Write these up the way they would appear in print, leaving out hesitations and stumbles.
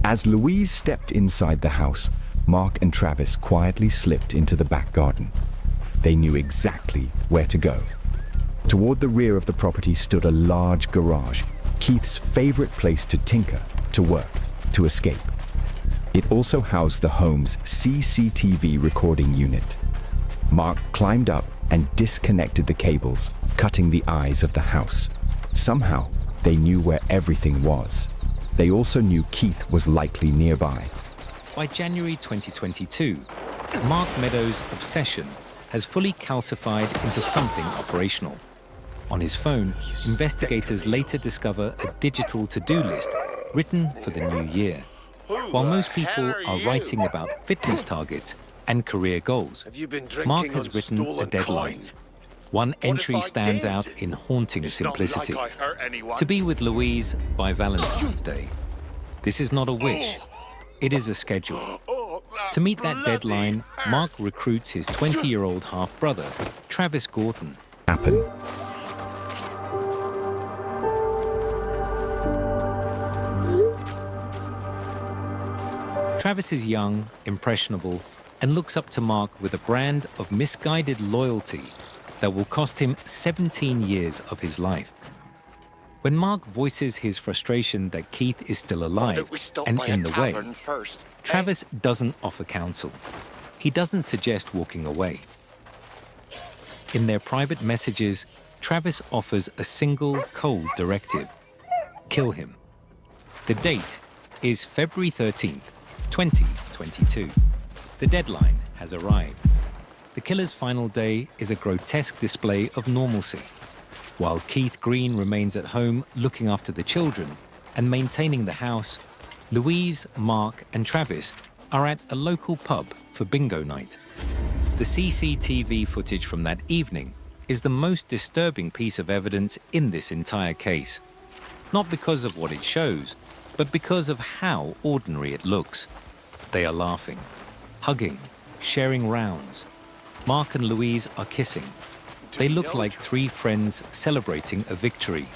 As Louise stepped inside the house, Mark and Travis quietly slipped into the back garden. They knew exactly where to go. Toward the rear of the property stood a large garage, Keith's favorite place to tinker, to work, to escape. It also housed the home's CCTV recording unit. Mark climbed up and disconnected the cables, cutting the eyes of the house. Somehow, they knew where everything was. They also knew Keith was likely nearby. By January 2022, Mark Meadows' obsession has fully calcified into something operational. On his phone, investigators later discover a digital to-do list written for the new year. While most people are writing about fitness targets and career goals, Mark has written a deadline. One entry stands out in haunting simplicity: to be with Louise by Valentine's Day. This is not a wish, it is a schedule. To meet that deadline, Mark recruits his 20-year-old half-brother, Travis Gorton. Travis is young, impressionable, and looks up to Mark with a brand of misguided loyalty that will cost him 17 years of his life. When Mark voices his frustration that Keith is still alive and in the way, Travis doesn't offer counsel. He doesn't suggest walking away. In their private messages, Travis offers a single cold directive: kill him. The date is February 13th, 2022. The deadline has arrived. The killer's final day is a grotesque display of normalcy. While Keith Green remains at home looking after the children and maintaining the house, Louise, Mark, and Travis are at a local pub for bingo night. The CCTV footage from that evening is the most disturbing piece of evidence in this entire case. Not because of what it shows, but because of how ordinary it looks. They are laughing, hugging, sharing rounds. Mark and Louise are kissing. They look like three friends celebrating a victory,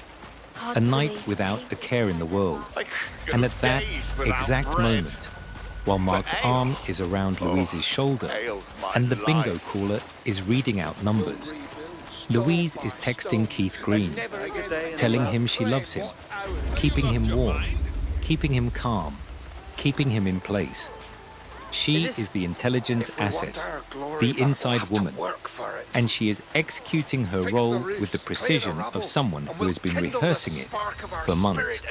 a night without a care in the world. And at that exact moment, while Mark's arm is around Louise's shoulder and the bingo caller is reading out numbers, Louise is texting Keith Green, telling him she loves him, keeping him warm, keeping him calm, keeping him in place. She is the intelligence asset, the inside woman, and she is executing her role with the precision of someone who has been rehearsing it for months.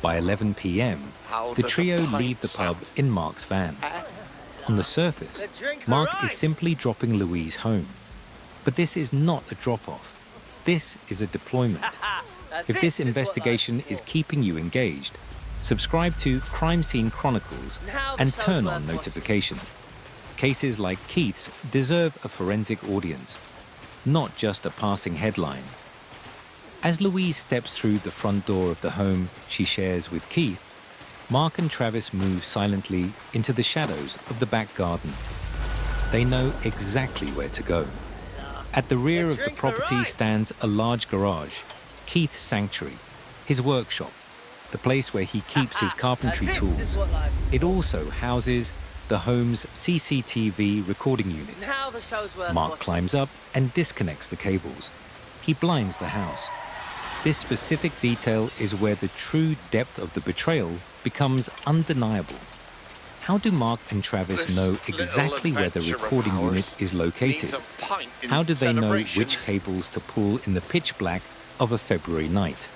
By 11 p.m., the trio leave the pub in Mark's van. On the surface, Mark is simply dropping Louise home. But this is not a drop-off. This is a deployment. If this investigation is keeping you engaged, subscribe to Crime Scene Chronicles and turn on notifications. Cases like Keith's deserve a forensic audience, not just a passing headline. As Louise steps through the front door of the home she shares with Keith, Mark and Travis move silently into the shadows of the back garden. They know exactly where to go. At the rear of the property stands a large garage, Keith's sanctuary, his workshop, the place where he keeps his carpentry tools. It also houses the home's CCTV recording unit. Mark climbs up and disconnects the cables. He blinds the house. This specific detail is where the true depth of the betrayal becomes undeniable. How do Mark and Travis know exactly where the recording unit is located? How do they know which cables to pull in the pitch black of a February night?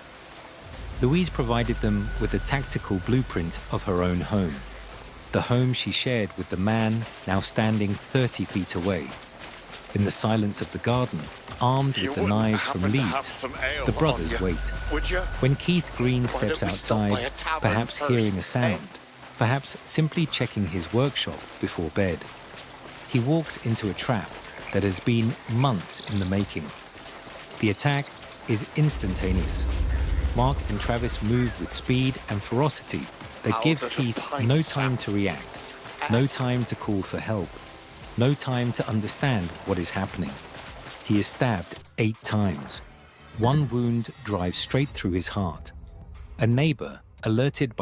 Louise provided them with a tactical blueprint of her own home, the home she shared with the man now standing 30 feet away. In the silence of the garden, armed with the knives from Leeds, the brothers wait. When Keith Green steps outside, perhaps hearing a sound, perhaps simply checking his workshop before bed, he walks into a trap that has been months in the making. The attack is instantaneous. Mark and Travis move with speed and ferocity that gives Keith no time to react, no time to call for help, no time to understand what is happening. He is stabbed 8 times. One wound drives straight through his heart. A neighbor, alerted by